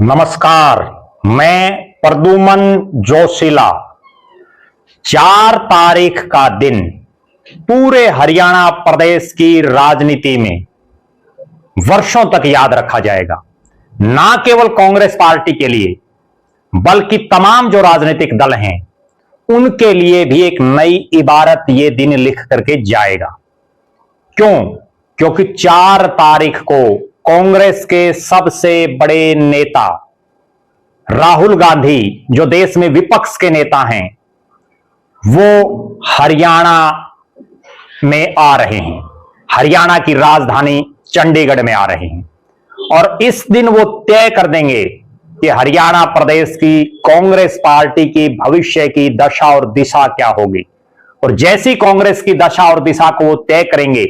नमस्कार, मैं प्रद्युमन जोशीला। 4 तारीख का दिन पूरे हरियाणा प्रदेश की राजनीति में वर्षों तक याद रखा जाएगा। ना केवल कांग्रेस पार्टी के लिए बल्कि तमाम जो राजनीतिक दल हैं उनके लिए भी एक नई इबारत ये दिन लिख करके जाएगा। क्यों? क्योंकि 4 तारीख को कांग्रेस के सबसे बड़े नेता राहुल गांधी, जो देश में विपक्ष के नेता हैं, वो हरियाणा में आ रहे हैं। हरियाणा की राजधानी चंडीगढ़ में आ रहे हैं और इस दिन वो तय कर देंगे कि हरियाणा प्रदेश की कांग्रेस पार्टी की भविष्य की दशा और दिशा क्या होगी। और जैसी कांग्रेस की दशा और दिशा को वो तय करेंगे,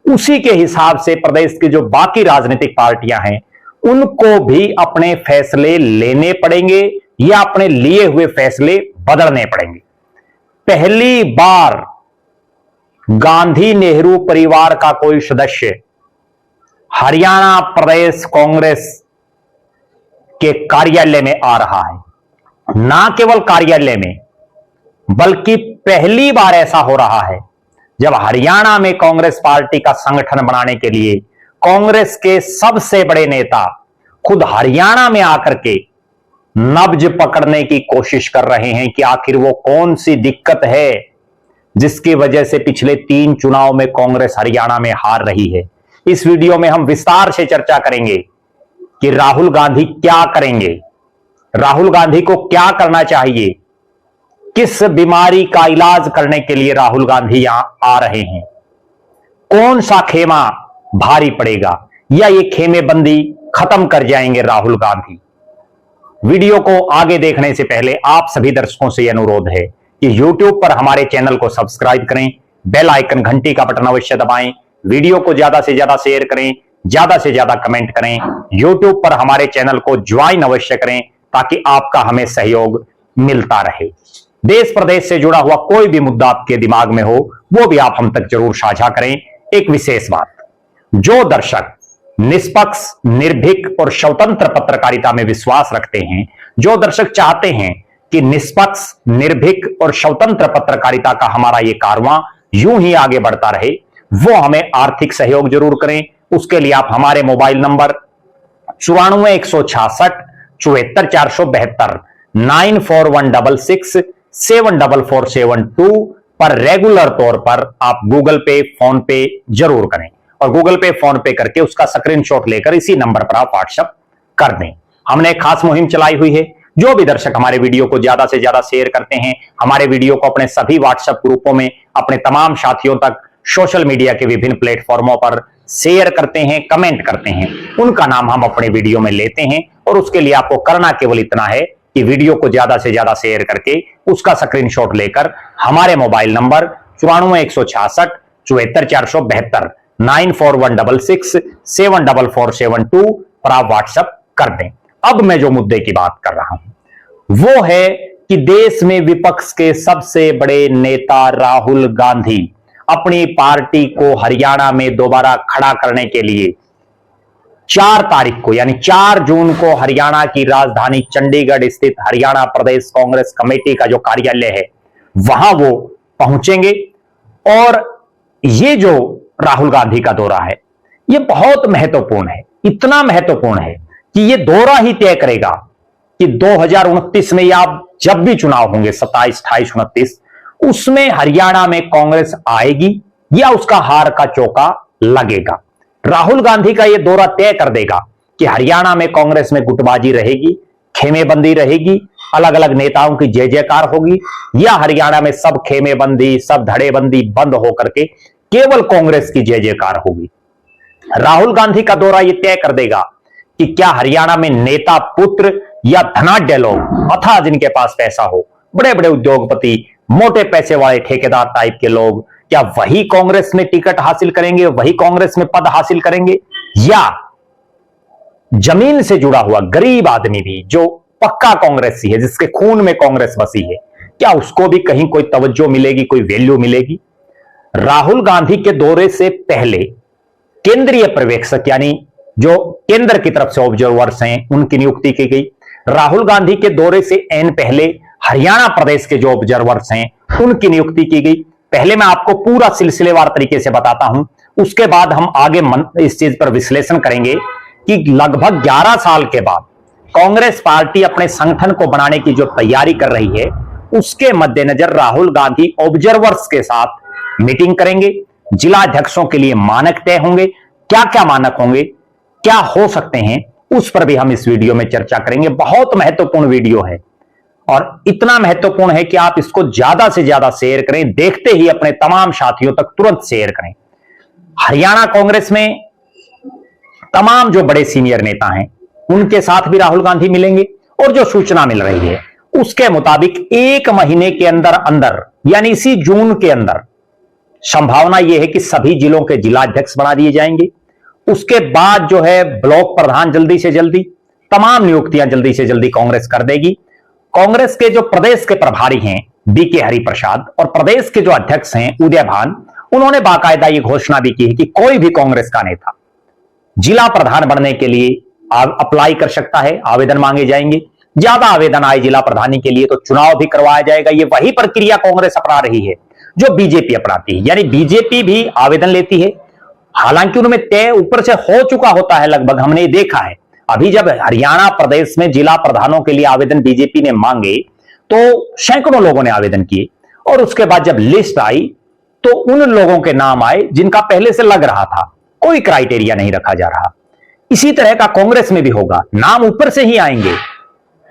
उसी के हिसाब से प्रदेश की जो बाकी राजनीतिक पार्टियां हैं उनको भी अपने फैसले लेने पड़ेंगे या अपने लिए हुए फैसले बदलने पड़ेंगे। पहली बार गांधी नेहरू परिवार का कोई सदस्य हरियाणा प्रदेश कांग्रेस के कार्यालय में आ रहा है। ना केवल कार्यालय में, बल्कि पहली बार ऐसा हो रहा है जब हरियाणा में कांग्रेस पार्टी का संगठन बनाने के लिए कांग्रेस के सबसे बड़े नेता खुद हरियाणा में आकर के नब्ज पकड़ने की कोशिश कर रहे हैं कि आखिर वो कौन सी दिक्कत है जिसकी वजह से पिछले 3 चुनाव में कांग्रेस हरियाणा में हार रही है। इस वीडियो में हम विस्तार से चर्चा करेंगे कि राहुल गांधी क्या करेंगे, राहुल गांधी को क्या करना चाहिए, किस बीमारी का इलाज करने के लिए राहुल गांधी यहां आ रहे हैं, कौन सा खेमा भारी पड़ेगा या ये खेमेबंदी खत्म कर जाएंगे राहुल गांधी। वीडियो को आगे देखने से पहले आप सभी दर्शकों से यह अनुरोध है कि YouTube पर हमारे चैनल को सब्सक्राइब करें, बेल आइकन घंटी का बटन अवश्य दबाएं, वीडियो को ज्यादा से ज्यादा शेयर करें, ज्यादा से ज्यादा कमेंट करें, YouTube पर हमारे चैनल को ज्वाइन अवश्य करें ताकि आपका हमें सहयोग मिलता रहे। देश प्रदेश से जुड़ा हुआ कोई भी मुद्दा आपके दिमाग में हो वो भी आप हम तक जरूर साझा करें। एक विशेष बात, जो दर्शक निष्पक्ष, निर्भीक और स्वतंत्र पत्रकारिता में विश्वास रखते हैं, जो दर्शक चाहते हैं कि निष्पक्ष, निर्भीक और स्वतंत्र पत्रकारिता का हमारा ये कारवां यूं ही आगे बढ़ता रहे, वो हमें आर्थिक सहयोग जरूर करें। उसके लिए आप हमारे मोबाइल नंबर 94 166 74 472 94 166 74472 पर रेगुलर तौर पर आप गूगल पे, फोन पे जरूर करें और गूगल पे, फोन पे करके उसका स्क्रीनशॉट लेकर इसी नंबर पर आप व्हाट्सएप कर दें। हमने एक खास मुहिम चलाई हुई है। जो भी दर्शक हमारे वीडियो को ज्यादा से ज्यादा शेयर करते हैं, हमारे वीडियो को अपने सभी व्हाट्सएप ग्रुपों में अपने तमाम साथियों तक सोशल मीडिया के विभिन्न प्लेटफॉर्मों पर शेयर करते हैं, कमेंट करते हैं, उनका नाम हम अपने वीडियो में लेते हैं। और उसके लिए आपको करना केवल इतना है कि वीडियो को ज्यादा से ज्यादा शेयर करके उसका स्क्रीनशॉट लेकर हमारे मोबाइल नंबर 94 166 74 472 94 166 74472 पर आप व्हाट्सएप कर दें। अब मैं जो मुद्दे की बात कर रहा हूं वो है कि देश में विपक्ष के सबसे बड़े नेता राहुल गांधी अपनी पार्टी को हरियाणा में दोबारा खड़ा करने के लिए 4 तारीख को यानी 4 जून को हरियाणा की राजधानी चंडीगढ़ स्थित हरियाणा प्रदेश कांग्रेस कमेटी का जो कार्यालय है वहां वो पहुंचेंगे। और ये जो राहुल गांधी का दौरा है ये बहुत महत्वपूर्ण है, इतना महत्वपूर्ण है कि ये दौरा ही तय करेगा कि 2029 में या जब भी चुनाव होंगे 27, 28, 29, उसमें हरियाणा में कांग्रेस आएगी या उसका हार का चौका लगेगा। राहुल गांधी का यह दौरा तय कर देगा कि हरियाणा में कांग्रेस में गुटबाजी रहेगी, खेमेबंदी रहेगी, अलग अलग नेताओं की जय जयकार होगी, या हरियाणा में सब खेमेबंदी, सब धड़ेबंदी बंद होकर के केवल कांग्रेस की जय जयकार होगी। राहुल गांधी का दौरा यह तय कर देगा कि क्या हरियाणा में नेता पुत्र या धनाढ्य लोग अथवा जिनके पास पैसा हो, बड़े बड़े उद्योगपति, मोटे पैसे वाले ठेकेदार टाइप के लोग, क्या वही कांग्रेस में टिकट हासिल करेंगे, वही कांग्रेस में पद हासिल करेंगे, या जमीन से जुड़ा हुआ गरीब आदमी भी जो पक्का कांग्रेसी है, जिसके खून में कांग्रेस बसी है, क्या उसको भी कहीं कोई तवज्जो मिलेगी, कोई वैल्यू मिलेगी। राहुल गांधी के दौरे से पहले केंद्रीय पर्यवेक्षक यानी जो केंद्र की तरफ से ऑब्जर्वर्स हैं उनकी नियुक्ति की गई। राहुल गांधी के दौरे से एन पहले हरियाणा प्रदेश के जो ऑब्जर्वर्स हैं उनकी नियुक्ति की गई। पहले मैं आपको पूरा सिलसिलेवार तरीके से बताता हूं, उसके बाद हम आगे इस चीज पर विश्लेषण करेंगे कि लगभग 11 साल के बाद कांग्रेस पार्टी अपने संगठन को बनाने की जो तैयारी कर रही है उसके मद्देनजर राहुल गांधी ऑब्जर्वर्स के साथ मीटिंग करेंगे। जिला अध्यक्षों के लिए मानक तय होंगे। क्या क्या मानक होंगे, क्या हो सकते हैं, उस पर भी हम इस वीडियो में चर्चा करेंगे। बहुत महत्वपूर्ण वीडियो है और इतना महत्वपूर्ण है कि आप इसको ज्यादा से ज्यादा शेयर करें, देखते ही अपने तमाम साथियों तक तुरंत शेयर करें। हरियाणा कांग्रेस में तमाम जो बड़े सीनियर नेता हैं उनके साथ भी राहुल गांधी मिलेंगे और जो सूचना मिल रही है उसके मुताबिक 1 महीने के अंदर अंदर यानी इसी जून के अंदर संभावना यह है कि सभी जिलों के जिला अध्यक्ष बना दिए जाएंगे। उसके बाद जो है ब्लॉक प्रधान जल्दी से जल्दी, तमाम नियुक्तियां जल्दी से जल्दी कांग्रेस कर देगी। कांग्रेस के जो प्रदेश के प्रभारी हैं बीके हरिप्रसाद और प्रदेश के जो अध्यक्ष हैं उदय भान, उन्होंने बाकायदा ये घोषणा भी की है कि कोई भी कांग्रेस का नेता जिला प्रधान बनने के लिए अप्लाई कर सकता है, आवेदन मांगे जाएंगे। ज्यादा आवेदन आए जिला प्रधानी के लिए तो चुनाव भी करवाया जाएगा। ये वही प्रक्रिया कांग्रेस अपना रही है जो बीजेपी अपनाती है, यानी बीजेपी भी आवेदन लेती है, हालांकि उनमें तय ऊपर से हो चुका होता है लगभग, हमने देखा है। अभी जब हरियाणा प्रदेश में जिला प्रधानों के लिए आवेदन बीजेपी ने मांगे तो सैकड़ों लोगों ने आवेदन किए और उसके बाद जब लिस्ट आई तो उन लोगों के नाम आए जिनका पहले से लग रहा था, कोई क्राइटेरिया नहीं रखा जा रहा। इसी तरह का कांग्रेस में भी होगा, नाम ऊपर से ही आएंगे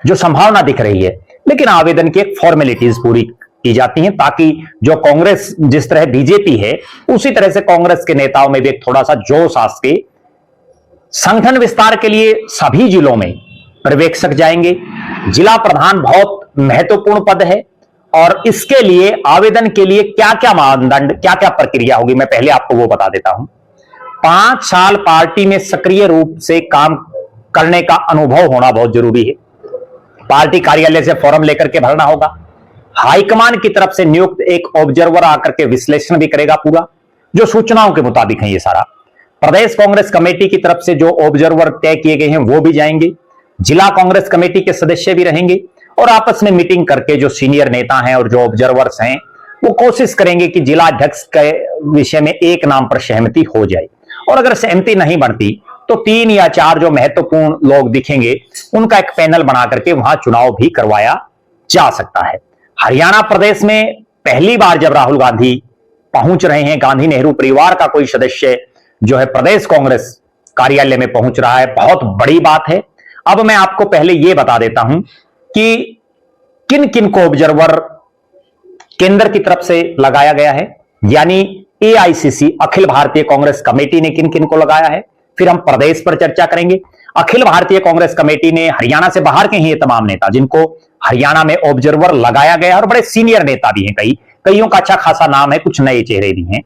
जो संभावना दिख रही है, लेकिन आवेदन की एक फॉर्मेलिटीज पूरी की जाती हैं ताकि जो कांग्रेस जिस तरह बीजेपी है उसी तरह से कांग्रेस के नेताओं में भी एक थोड़ा सा जोश आ सके। संगठन विस्तार के लिए सभी जिलों में पर्यवेक्षक जाएंगे। जिला प्रधान बहुत महत्वपूर्ण पद है और इसके लिए आवेदन के लिए क्या क्या मानदंड, क्या क्या प्रक्रिया होगी, मैं पहले आपको वो बता देता हूं। 5 साल पार्टी में सक्रिय रूप से काम करने का अनुभव होना बहुत जरूरी है। पार्टी कार्यालय से फॉर्म लेकर के भरना होगा। हाईकमान की तरफ से नियुक्त एक ऑब्जर्वर आकर के विश्लेषण भी करेगा पूरा, जो सूचनाओं के मुताबिक है ये सारा। प्रदेश कांग्रेस कमेटी की तरफ से जो ऑब्जर्वर तय किए गए हैं वो भी जाएंगे। जिला कांग्रेस कमेटी के सदस्य भी रहेंगे और आपस में मीटिंग करके जो सीनियर नेता हैं और जो ऑब्जर्वर्स हैं वो कोशिश करेंगे कि जिला अध्यक्ष के विषय में एक नाम पर सहमति हो जाए। और अगर सहमति नहीं बनती तो 3 या 4 जो महत्वपूर्ण लोग दिखेंगे उनका एक पैनल बना करके वहां चुनाव भी करवाया जा सकता है। हरियाणा प्रदेश में पहली बार जब राहुल गांधी पहुंच रहे हैं, गांधी नेहरू परिवार का कोई सदस्य जो है प्रदेश कांग्रेस कार्यालय में पहुंच रहा है, बहुत बड़ी बात है। अब मैं आपको पहले यह बता देता हूं कि किन किन को ऑब्जर्वर केंद्र की तरफ से लगाया गया है, यानी एआईसीसी अखिल भारतीय कांग्रेस कमेटी ने किन किन को लगाया है। फिर हम प्रदेश पर चर्चा करेंगे। अखिल भारतीय कांग्रेस कमेटी ने हरियाणा से बाहर के ही ये तमाम नेता जिनको हरियाणा में ऑब्जर्वर लगाया गया और बड़े सीनियर नेता भी हैं, कईयों का अच्छा खासा नाम है, कुछ नए चेहरे भी हैं।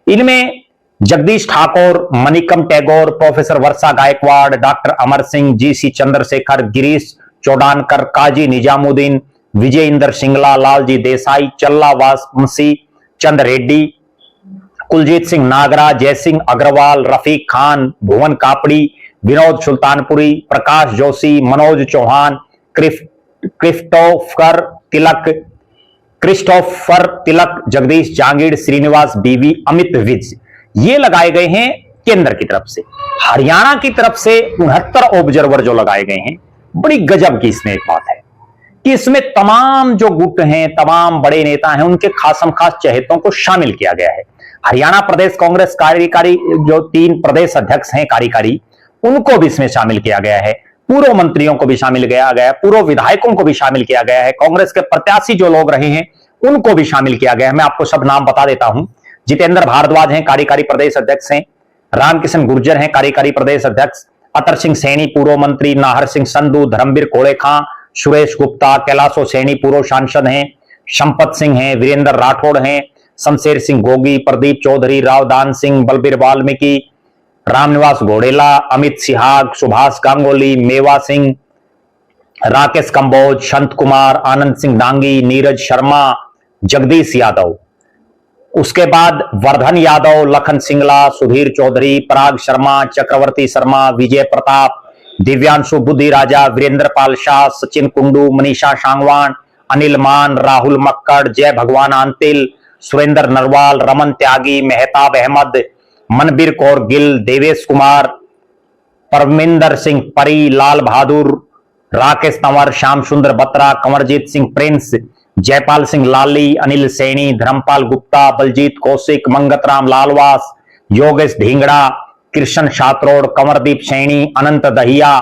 इनमें जगदीश ठाकुर, मणिकम टैगोर, प्रोफेसर वर्षा गायकवाड़, डॉक्टर अमर सिंह, जीसी चंद्रशेखर, गिरीश चौडानकर, काजी निजामुद्दीन, विजय इंदर सिंगला, लालजी देसाई, चल्ला वामसी चंद रेड्डी, कुलजीत सिंह नागरा, जयसिंह अग्रवाल, रफीक खान, भुवन कापड़ी, विनोद सुल्तानपुरी, प्रकाश जोशी, मनोज चौहान, क्रिस्टोफर तिलक, जगदीश जांगीड़, श्रीनिवास बीवी, अमित विज, ये लगाए गए हैं केंद्र की तरफ से। हरियाणा की तरफ से 69 ऑब्जर्वर जो लगाए गए हैं, बड़ी गजब की इसमें एक बात है कि इसमें तमाम जो गुट हैं, तमाम बड़े नेता हैं, उनके खासम खास चहेतों को शामिल किया गया है। हरियाणा प्रदेश कांग्रेस कार्यकारी जो 3 प्रदेश अध्यक्ष हैं कार्यकारी, उनको भी इसमें शामिल किया गया है। पूर्व मंत्रियों को भी शामिल किया गया है, पूर्व विधायकों को भी शामिल किया गया है, कांग्रेस के प्रत्याशी जो लोग रहे हैं उनको भी शामिल किया गया है। मैं आपको सब नाम बता देता हूं। जितेंद्र भारद्वाज हैं, कार्यकारी प्रदेश अध्यक्ष हैं। रामकिशन गुर्जर हैं, कार्यकारी प्रदेश अध्यक्ष। अतर सिंह सैनी, पूर्व मंत्री। नाहर सिंह संधू, धर्मवीर कोड़े खां, सुरेश गुप्ता, कैलाशो सैनी, पूर्व सांसद हैं। संपत सिंह हैं, वीरेंद्र राठौड़ हैं, शमशेर सिंह गोगी, प्रदीप चौधरी, रावदान सिंह, बलबीर वाल्मीकि, रामनिवास घोड़ेला, अमित सिहाग, सुभाष गांगुली, मेवा सिंह, राकेश कंबोज, संत कुमार, आनंद सिंह डांगी, नीरज शर्मा, जगदीश यादव, उसके बाद वर्धन यादव, लखन सिंगला, सुधीर चौधरी, पराग शर्मा, चक्रवर्ती शर्मा, विजय प्रताप, दिव्यांशु बुद्धि राजा, वीरेंद्र पाल शाह, सचिन कुंडू, मनीषा सांगवान, अनिल मान, राहुल मक्कड़, जय भगवान आंतिल, सुरेंद्र नरवाल, रमन त्यागी, मेहताब अहमद, मनबीर कौर गिल, देवेश कुमार, परमिंदर सिंह परी, लाल बहादुर, राकेश तंवर, श्याम सुंदर बत्रा, कंवरजीत सिंह प्रिंस, जयपाल सिंह लाली, अनिल सैनी, धर्मपाल गुप्ता, बलजीत कौशिक, मंगतराम लालवास, योगेश ढींगड़ा, कृष्ण शात्रोड़, कंवरदीप सैनी, अनंत दहिया,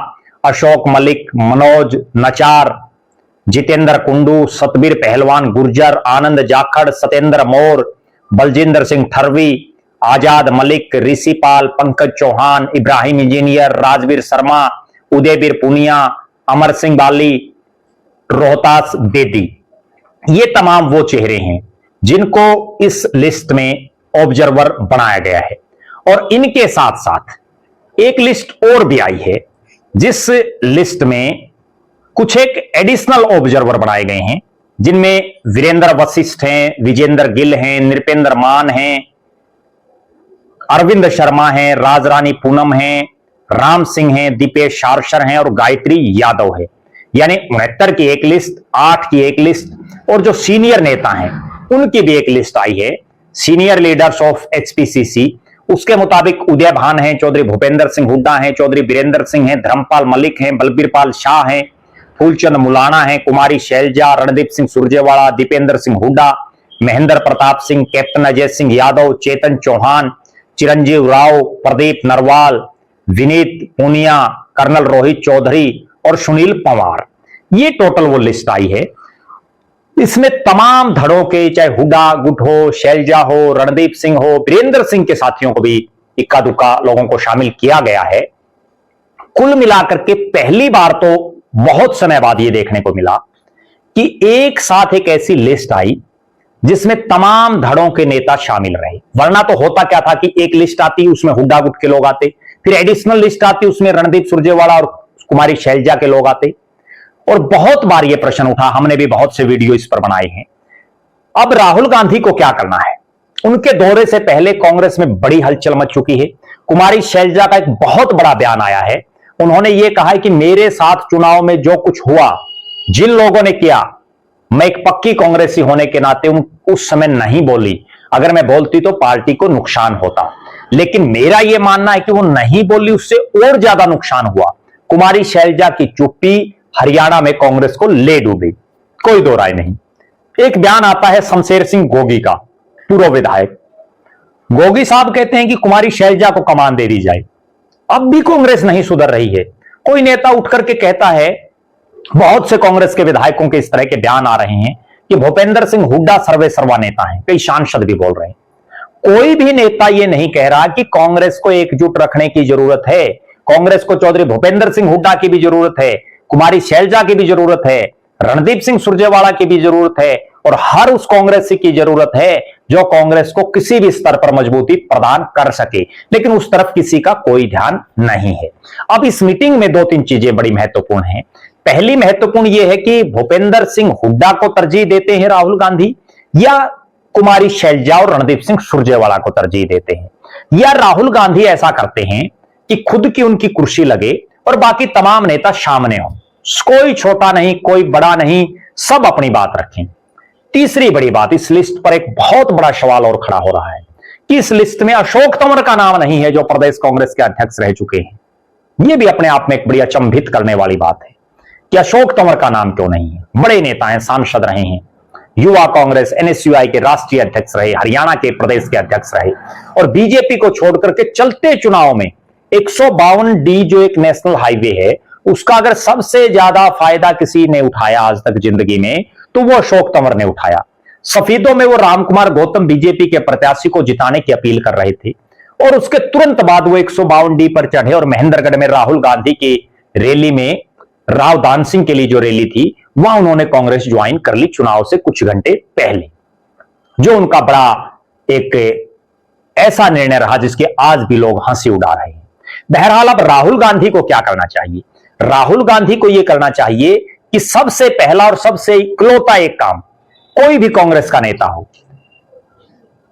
अशोक मलिक, मनोज नचार, जितेंद्र कुंडू, सतबीर पहलवान गुर्जर, आनंद जाखड़, सत्येंद्र मोर, बलजिंदर सिंह थरवी, आजाद मलिक, ऋषिपाल, पंकज चौहान, इब्राहिम इंजीनियर, राजवीर शर्मा, उदयवीर पुनिया, अमर सिंह बाली, रोहतास बेदी। ये तमाम वो चेहरे हैं जिनको इस लिस्ट में ऑब्जर्वर बनाया गया है। और इनके साथ साथ एक लिस्ट और भी आई है, जिस लिस्ट में कुछ एक एडिशनल ऑब्जर्वर बनाए गए हैं, जिनमें वीरेंद्र वशिष्ठ हैं, विजेंद्र गिल हैं, नृपेंद्र मान हैं, अरविंद शर्मा हैं, राजरानी पूनम हैं, राम सिंह हैं, दीपेश शारशर हैं और गायत्री यादव है। यानी 69 की एक लिस्ट, 8 की एक लिस्ट, और जो सीनियर नेता हैं उनकी भी एक लिस्ट आई है, सीनियर लीडर्स ऑफ एचपीसीसी। उसके मुताबिक उदय भान हैं, चौधरी भूपेंद्र सिंह हुड्डा हैं, चौधरी वीरेंद्र सिंह हैं, धर्मपाल मलिक हैं, बलबीर पाल शाह हैं, फूलचंद मुलाना हैं, कुमारी शैलजा, रणदीप सिंह सुरजेवाला, दीपेंद्र सिंह हुड्डा, महेंद्र प्रताप सिंह, कैप्टन अजय सिंह यादव, चेतन चौहान, चिरंजीव राव, प्रदीप नरवाल, विनीत पूनिया, कर्नल रोहित चौधरी और सुनील पंवार। ये टोटल वो लिस्ट आई है। इसमें तमाम धड़ों के, चाहे हुड्डा गुट हो, शैलजा हो, रणदीप सिंह हो, वीरेंद्र सिंह के साथियों को भी इक्का दुक्का लोगों को शामिल किया गया है। कुल मिलाकर के पहली बार तो बहुत समय बाद ये देखने को मिला कि एक साथ एक ऐसी लिस्ट आई जिसमें तमाम धड़ों के नेता शामिल रहे। वरना तो होता क्या था कि एक लिस्ट आती, उसमें हुड्डा गुट के लोग आते, फिर एडिशनल लिस्ट आती, उसमें रणदीप सुरजेवाला और कुमारी शैलजा के लोग आते। और बहुत बार यह प्रश्न उठा, हमने भी बहुत से वीडियो इस पर बनाए हैं। अब राहुल गांधी को क्या करना है? उनके दौरे से पहले कांग्रेस में बड़ी हलचल मच चुकी है। कुमारी शैलजा का एक बहुत बड़ा बयान आया है। उन्होंने यह कहा है कि मेरे साथ चुनाव में जो कुछ हुआ, जिन लोगों ने किया, मैं एक पक्की कांग्रेसी होने के नाते उस समय नहीं बोली। अगर मैं बोलती तो पार्टी को नुकसान होता, लेकिन मेरा यह मानना है कि वो नहीं बोली, उससे और ज्यादा नुकसान हुआ। कुमारी शैलजा की चुप्पी हरियाणा में कांग्रेस को ले डूबी, कोई दो राय नहीं। एक बयान आता है शमशेर सिंह गोगी का, पूर्व विधायक। गोगी साहब कहते हैं कि कुमारी शैलजा को कमान दे दी जाए। अब भी कांग्रेस नहीं सुधर रही है। कोई नेता उठ करके कहता है, बहुत से कांग्रेस के विधायकों के इस तरह के बयान आ रहे हैं कि भूपेंद्र सिंह हुड्डा सर्वेसर्वा नेता हैं, कई सांसद भी बोल रहे हैं। कोई भी नेता यह नहीं कह रहा कि कांग्रेस को एकजुट रखने की जरूरत है। कांग्रेस को चौधरी भूपेंद्र सिंह हुड्डा की भी जरूरत है, कुमारी शैलजा की भी जरूरत है, रणदीप सिंह सुरजेवाला की भी जरूरत है, और हर उस कांग्रेसी की जरूरत है जो कांग्रेस को किसी भी स्तर पर मजबूती प्रदान कर सके। लेकिन उस तरफ किसी का कोई ध्यान नहीं है। अब इस मीटिंग में 2-3 चीजें बड़ी महत्वपूर्ण हैं। पहली महत्वपूर्ण यह है कि भूपेंद्र सिंह हुड्डा को तरजीह देते हैं राहुल गांधी, या कुमारी शैलजा और रणदीप सिंह सुरजेवाला को तरजीह देते हैं, या राहुल गांधी ऐसा करते हैं कि खुद की उनकी कुर्सी लगे और बाकी तमाम नेता सामने हो, कोई छोटा नहीं, कोई बड़ा नहीं, सब अपनी बात रखें। तीसरी बड़ी बात, इस लिस्ट पर एक बहुत बड़ा सवाल और खड़ा हो रहा है कि इस लिस्ट में अशोक तंवर का नाम नहीं है, जो प्रदेश कांग्रेस के अध्यक्ष रह चुके हैं। यह भी अपने आप में एक बड़ी अचंभित करने वाली बात है कि अशोक तंवर का नाम क्यों नहीं है। बड़े नेता हैं, सांसद रहे हैं, युवा कांग्रेस एनएसयूआई के राष्ट्रीय अध्यक्ष रहे, हरियाणा के प्रदेश के अध्यक्ष रहे, और बीजेपी को छोड़कर के चलते चुनाव में 152D जो एक नेशनल हाईवे है, उसका अगर सबसे ज्यादा फायदा किसी ने उठाया आज तक जिंदगी में, तो वो अशोक तंवर ने उठाया। सफेदों में वो रामकुमार गौतम बीजेपी के प्रत्याशी को जिताने की अपील कर रहे थे, और उसके तुरंत बाद वो 152D पर चढ़े और महेंद्रगढ़ में राहुल गांधी की रैली में, राव दान सिंह के लिए जो रैली थी, वहां उन्होंने कांग्रेस ज्वाइन कर ली चुनाव से कुछ घंटे पहले, जो उनका बड़ा एक ऐसा निर्णय रहा जिसके आज भी लोग हंसी उड़ा रहे हैं। बहरहाल अब राहुल गांधी को क्या करना चाहिए? राहुल गांधी को यह करना चाहिए कि सबसे पहला और सबसे इकलौता एक काम, कोई भी कांग्रेस का नेता हो,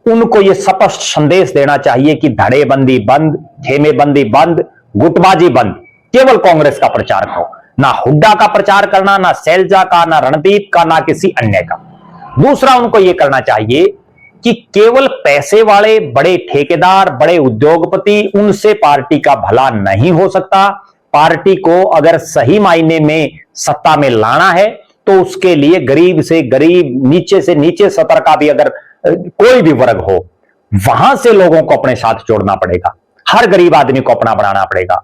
उनको यह स्पष्ट संदेश देना चाहिए कि धड़ेबंदी बंद, खेमेबंदी बंद, गुटबाजी बंद, केवल कांग्रेस का प्रचार करो। ना हुड्डा का प्रचार करना, ना शैलजा का, ना रणदीप का, ना किसी अन्य का। दूसरा, उनको यह करना चाहिए कि केवल पैसे वाले बड़े ठेकेदार, बड़े उद्योगपति, उनसे पार्टी का भला नहीं हो सकता। पार्टी को अगर सही मायने में सत्ता में लाना है तो उसके लिए गरीब से गरीब, नीचे से नीचे सतर का भी अगर कोई भी वर्ग हो, वहां से लोगों को अपने साथ जोड़ना पड़ेगा। हर गरीब आदमी को अपना बनाना पड़ेगा,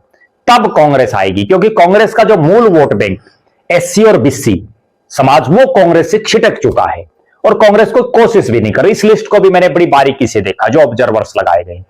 तब कांग्रेस आएगी। क्योंकि कांग्रेस का जो मूल वोट बैंक एससी और बीसी समाज, वो कांग्रेस से छिटक चुका है और कांग्रेस को कोशिश भी नहीं कर रही। इस लिस्ट को भी मैंने बड़ी बारीकी से देखा, जो ऑब्जर्वर्स लगाए गए,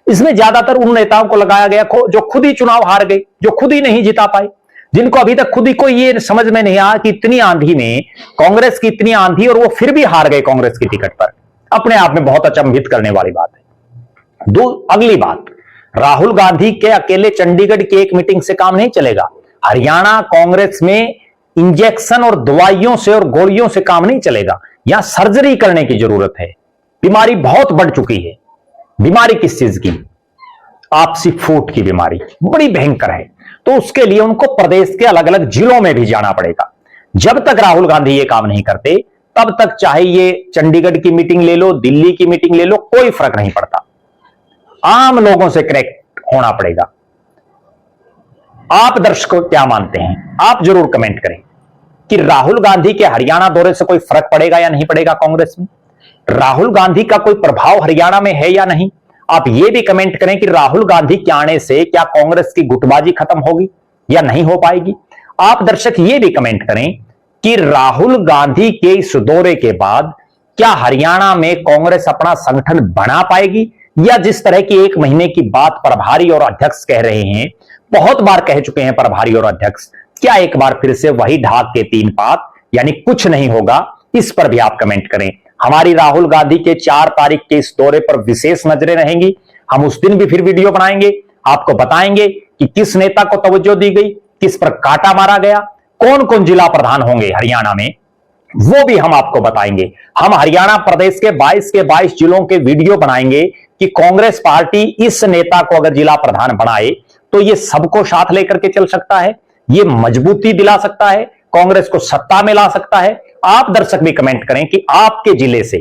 इसमें ज्यादातर उन नेताओं को लगाया गया जो खुद ही चुनाव हार गए, जो खुद ही नहीं जिता पाए, जिनको अभी तक खुद ही को ये समझ में नहीं आया कि इतनी आंधी में, कांग्रेस की इतनी आंधी, और वो फिर भी हार गए कांग्रेस की टिकट पर। अपने आप में बहुत अचंभित करने वाली बात है। अगली बात, राहुल गांधी के अकेले चंडीगढ़ की एक मीटिंग से काम नहीं चलेगा। हरियाणा कांग्रेस में इंजेक्शन और दवाइयों से और गोलियों से काम नहीं चलेगा। यहां सर्जरी करने की जरूरत है। बीमारी बहुत बढ़ चुकी है। बीमारी किस चीज की? आपसी फूट की बीमारी बड़ी भयंकर है। तो उसके लिए उनको प्रदेश के अलग अलग जिलों में भी जाना पड़ेगा। जब तक राहुल गांधी ये काम नहीं करते, तब तक चाहे ये चंडीगढ़ की मीटिंग ले लो, दिल्ली की मीटिंग ले लो, कोई फर्क नहीं पड़ता। आम लोगों से कनेक्ट होना पड़ेगा। आप दर्शकों क्या मानते हैं? आप जरूर कमेंट करें कि राहुल गांधी के हरियाणा दौरे से कोई फर्क पड़ेगा या नहीं पड़ेगा कांग्रेस में। राहुल गांधी का कोई प्रभाव हरियाणा में है या नहीं। आप ये भी कमेंट करें कि राहुल गांधी के आने से क्या कांग्रेस की गुटबाजी खत्म होगी या नहीं हो पाएगी। आप दर्शक ये भी कमेंट करें कि राहुल गांधी के इस दौरे के बाद क्या हरियाणा में कांग्रेस अपना संगठन बना पाएगी, या जिस तरह की एक महीने की बात प्रभारी और अध्यक्ष कह रहे हैं, बहुत बार कह चुके हैं प्रभारी और अध्यक्ष, क्या एक बार फिर से वही ढाक के तीन पात, यानी कुछ नहीं होगा? इस पर भी आप कमेंट करें। हमारी राहुल गांधी के 4 तारीख के इस दौरे पर विशेष नजरें रहेंगी। हम उस दिन भी फिर वीडियो बनाएंगे, आपको बताएंगे कि किस नेता को तवज्जो दी गई, किस पर काटा मारा गया, कौन कौन जिला प्रधान होंगे हरियाणा में, वो भी हम आपको बताएंगे। हम हरियाणा प्रदेश के 22 जिलों के वीडियो बनाएंगे कि कांग्रेस पार्टी इस नेता को अगर जिला प्रधान बनाए तो ये सबको साथ लेकर के चल सकता है, ये मजबूती दिला सकता है, कांग्रेस को सत्ता में ला सकता है। आप दर्शक भी कमेंट करें कि आपके जिले से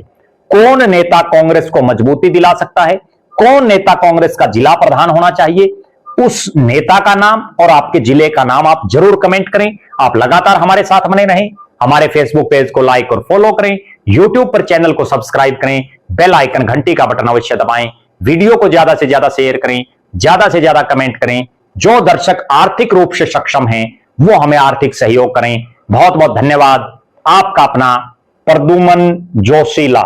कौन नेता कांग्रेस को मजबूती दिला सकता है, कौन नेता कांग्रेस का जिला प्रधान होना चाहिए। उस नेता का नाम और आपके जिले का नाम आप जरूर कमेंट करें। आप लगातार हमारे साथ बने रहें। हमारे फेसबुक पेज को लाइक और फॉलो करें, यूट्यूब पर चैनल को सब्सक्राइब करें, बेल आइकन घंटी का बटन अवश्य दबाएं, वीडियो को ज्यादा से ज्यादा शेयर करें, ज्यादा से ज्यादा कमेंट करें। जो दर्शक आर्थिक रूप से सक्षम हैं वो हमें आर्थिक सहयोग करें। बहुत बहुत धन्यवाद। आपका अपना प्रद्युमन जोशीला।